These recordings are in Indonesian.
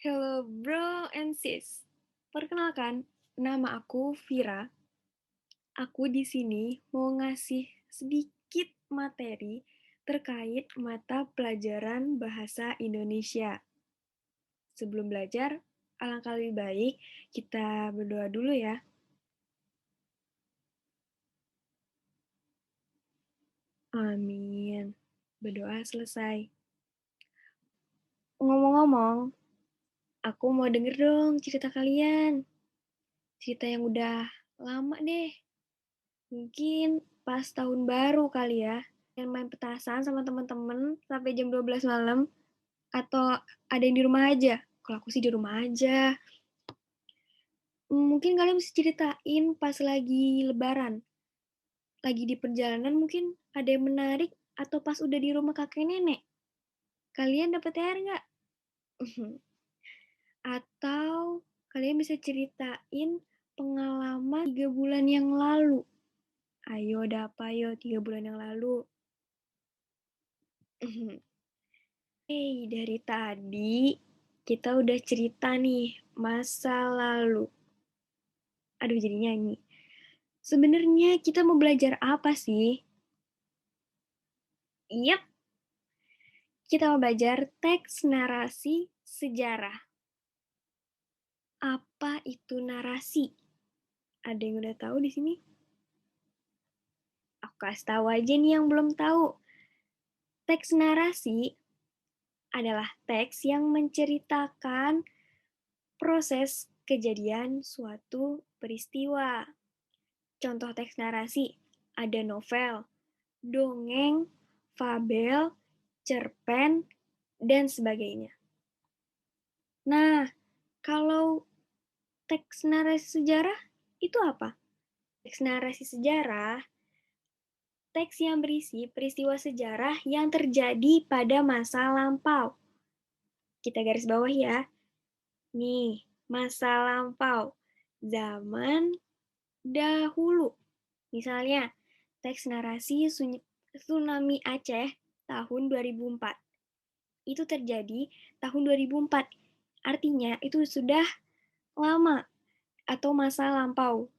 Hello bro and sis. Perkenalkan, nama aku Vira. Aku di sini mau ngasih sedikit materi terkait mata pelajaran bahasa Indonesia. Sebelum belajar, alangkah lebih baik kita berdoa dulu ya. Amin. Berdoa selesai. Ngomong-ngomong, aku mau denger dong cerita kalian. Cerita yang udah lama deh. Mungkin pas tahun baru kali ya. Yang main petasan sama teman-teman sampai jam 12 malam, atau ada yang di rumah aja? Kalau aku sih di rumah aja. Mungkin kalian bisa ceritain pas lagi lebaran, lagi di perjalanan mungkin ada yang menarik, atau pas udah di rumah kakek nenek. Kalian dapat THR nggak? Atau kalian bisa ceritain pengalaman 3 bulan yang lalu. Ayo, ada apa yo 3 bulan yang lalu? Dari tadi kita udah cerita nih masa lalu. Aduh, jadi nyanyi. Sebenarnya kita mau belajar apa sih? Yap, kita mau belajar teks narasi sejarah. Apa itu narasi? Ada yang udah tahu di sini? Aku kasih tahu aja nih yang belum tahu. Teks narasi adalah teks yang menceritakan proses kejadian suatu peristiwa. Contoh teks narasi ada novel, dongeng, fabel, cerpen, dan sebagainya. Nah, kalau teks narasi sejarah itu apa? Teks narasi sejarah, teks yang berisi peristiwa sejarah yang terjadi pada masa lampau. Kita garis bawah ya. Nih, masa lampau. Zaman dahulu. Misalnya, teks narasi tsunami Aceh tahun 2004. Itu terjadi tahun 2004. Artinya itu sudah lama atau masa lampau.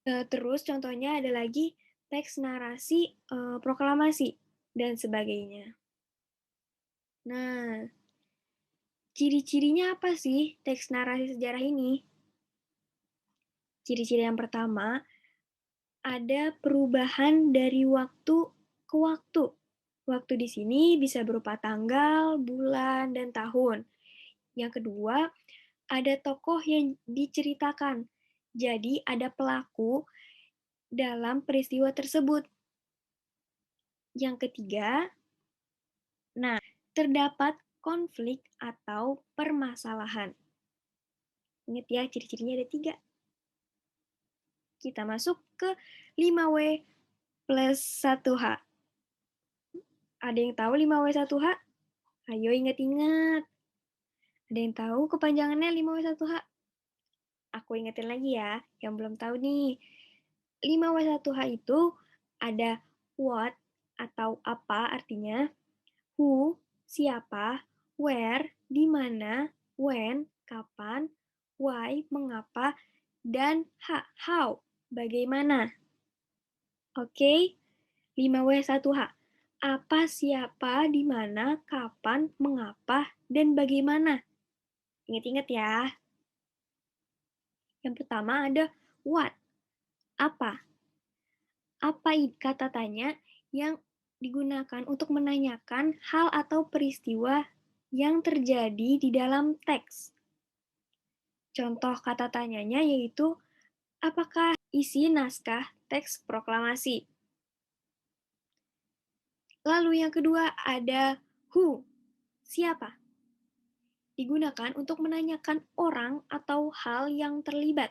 Terus contohnya ada lagi teks narasi proklamasi dan sebagainya. Nah, ciri-cirinya apa sih teks narasi sejarah ini? Ciri-ciri yang pertama, ada perubahan dari waktu ke waktu. Waktu di sini bisa berupa tanggal, bulan, dan tahun. Yang kedua, ada tokoh yang diceritakan. Jadi ada pelaku dalam peristiwa tersebut. Yang ketiga, nah, terdapat konflik atau permasalahan. Ingat ya, ciri-cirinya ada 3. Kita masuk ke 5W plus 1H. Ada yang tahu 5W 1H? Ayo ingat-ingat. Ada yang tahu kepanjangannya 5W 1H? Aku ingetin lagi ya, yang belum tahu nih. 5W 1H itu ada what atau apa artinya, who, siapa, where, di mana, when, kapan, why, mengapa, dan how, bagaimana. Oke, 5W 1H. Apa, siapa, di mana, kapan, mengapa, dan bagaimana. Ingat-ingat ya. Yang pertama ada what. Apa? Apa kata tanya yang digunakan untuk menanyakan hal atau peristiwa yang terjadi di dalam teks. Contoh kata tanyanya yaitu, apakah isi naskah teks proklamasi? Lalu yang kedua ada who, siapa? Digunakan untuk menanyakan orang atau hal yang terlibat.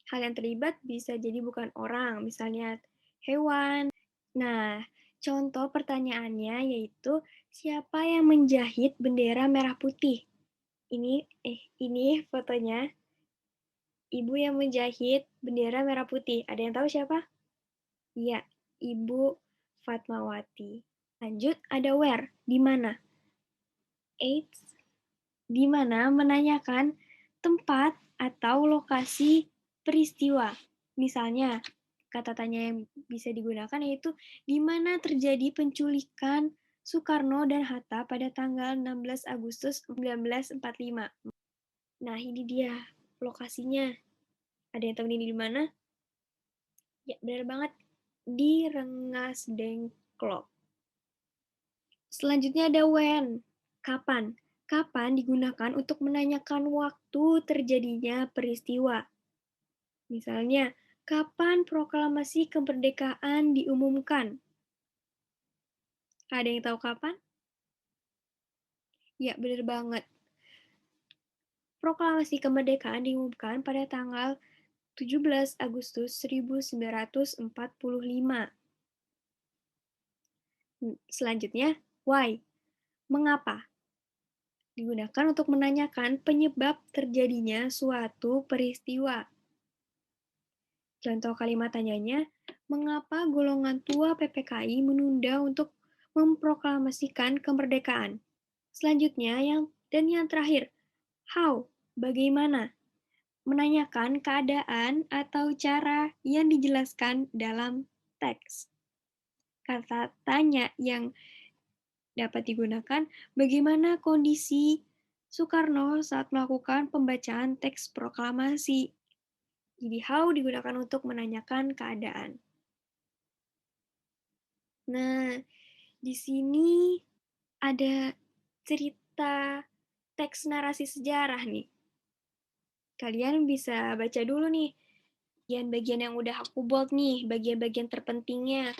Hal yang terlibat bisa jadi bukan orang, misalnya hewan. Nah, contoh pertanyaannya yaitu, siapa yang menjahit bendera merah putih? Ini fotonya. Ibu yang menjahit bendera merah putih. Ada yang tahu siapa? Iya, Ibu Fatmawati. Lanjut, ada where, di mana? Eits, di mana menanyakan tempat atau lokasi peristiwa. Misalnya, kata tanya yang bisa digunakan yaitu di mana terjadi penculikan Soekarno dan Hatta pada tanggal 16 Agustus 1945. Nah, ini dia lokasinya. Ada yang tahu ini di mana? Ya, benar banget. Di Rengas Dengklok. Selanjutnya ada when. Kapan? Kapan digunakan untuk menanyakan waktu terjadinya peristiwa. Misalnya, kapan proklamasi kemerdekaan diumumkan? Ada yang tahu kapan? Ya, benar banget. Proklamasi kemerdekaan diumumkan pada tanggal 17 Agustus 1945. Selanjutnya, why? Mengapa? Digunakan untuk menanyakan penyebab terjadinya suatu peristiwa. Contoh kalimat tanyanya, mengapa golongan tua PPKI menunda untuk memproklamasikan kemerdekaan? Selanjutnya, yang terakhir, how? Bagaimana? Menanyakan keadaan atau cara yang dijelaskan dalam teks. Kata tanya yang dapat digunakan, bagaimana kondisi Soekarno saat melakukan pembacaan teks proklamasi. Jadi how digunakan untuk menanyakan keadaan. Nah, di sini ada cerita teks narasi sejarah nih. Kalian bisa baca dulu nih bagian-bagian yang udah aku bold nih, bagian-bagian terpentingnya.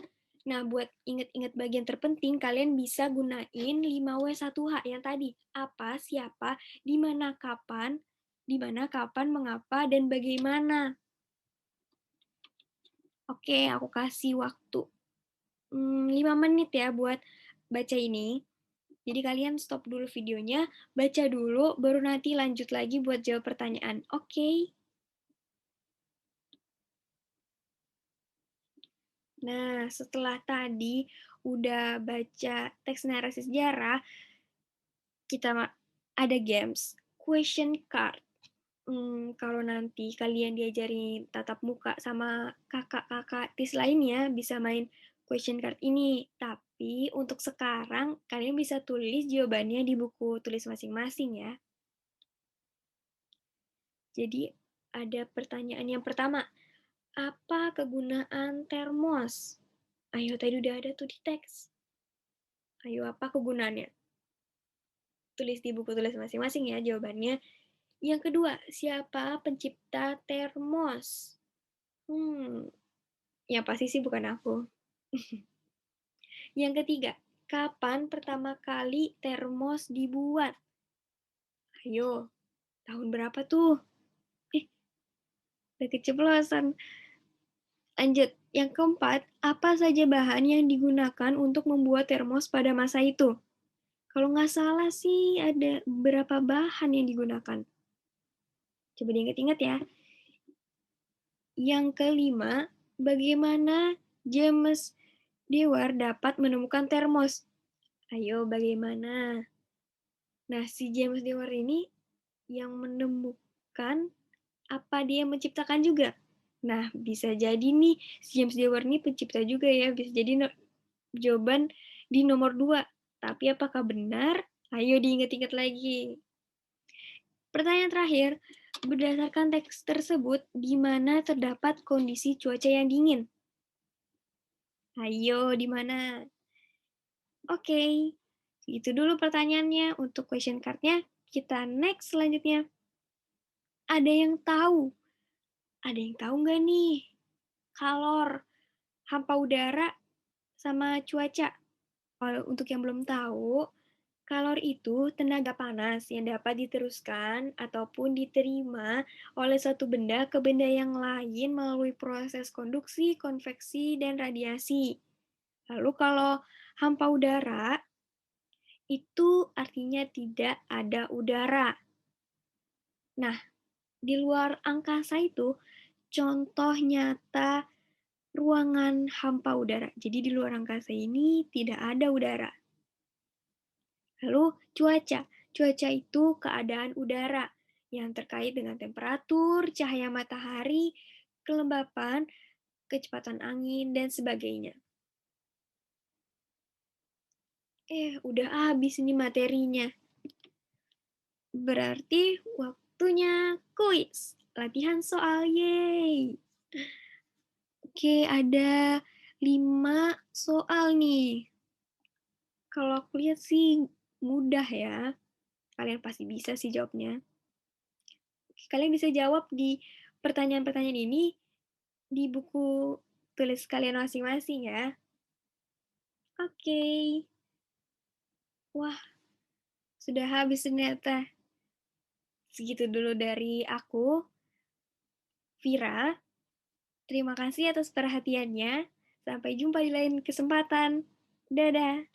Nah, buat inget-inget bagian terpenting, kalian bisa gunain 5W1H yang tadi. Apa, siapa, di mana, kapan, mengapa, dan bagaimana. Oke, aku kasih waktu 5 menit ya buat baca ini. Jadi kalian stop dulu videonya, baca dulu, baru nanti lanjut lagi buat jawab pertanyaan. Oke? Nah, setelah tadi udah baca teks narasi sejarah, kita ada games, question card. Kalau nanti kalian diajarin tatap muka sama kakak-kakak TIS lainnya, bisa main question card ini. Tapi untuk sekarang, kalian bisa tulis jawabannya di buku tulis masing-masing ya. Jadi, ada pertanyaan yang pertama. Apa kegunaan termos? Ayo, tadi udah ada tuh di teks. Ayo, apa kegunaannya? Tulis di buku tulis masing-masing ya jawabannya. Yang kedua, siapa pencipta termos? Yang pasti sih bukan aku. Yang ketiga, kapan pertama kali termos dibuat? Ayo, tahun berapa tuh? Udah keceplosan. Lanjut, yang keempat, apa saja bahan yang digunakan untuk membuat termos pada masa itu? Kalau nggak salah sih ada beberapa bahan yang digunakan. Coba diingat-ingat ya. Yang kelima, bagaimana James Dewar dapat menemukan termos? Ayo, bagaimana? Nah, si James Dewar ini yang menemukan apa dia menciptakan juga? Nah, bisa jadi nih, si James Dewar ini pencipta juga ya. Bisa jadi jawaban di nomor 2. Tapi apakah benar? Ayo diingat-ingat lagi. Pertanyaan terakhir, berdasarkan teks tersebut, di mana terdapat kondisi cuaca yang dingin? Ayo, di mana? Oke, itu dulu pertanyaannya. Untuk question card-nya, kita next selanjutnya. Ada yang tahu? Ada yang tahu nggak nih? Kalor, hampa udara, sama cuaca. Kalau untuk yang belum tahu, kalor itu tenaga panas yang dapat diteruskan ataupun diterima oleh satu benda ke benda yang lain melalui proses konduksi, konveksi, dan radiasi. Lalu kalau hampa udara, itu artinya tidak ada udara. Nah, di luar angkasa itu contoh nyata ruangan hampa udara. Jadi di luar angkasa ini tidak ada udara. Lalu cuaca. Cuaca itu keadaan udara yang terkait dengan temperatur, cahaya matahari, kelembapan, kecepatan angin, dan sebagainya. Udah habis ini materinya. Berarti waktunya kuis. Latihan soal, yeay. Oke, ada 5 soal nih. Kalau aku lihat sih mudah ya. Kalian pasti bisa sih jawabnya. Kalian bisa jawab di pertanyaan-pertanyaan ini di buku tulis kalian masing-masing ya. Oke. Wah, sudah habis ternyata. Segitu dulu dari aku, Vira. Terima kasih atas perhatiannya. Sampai jumpa di lain kesempatan. Dadah.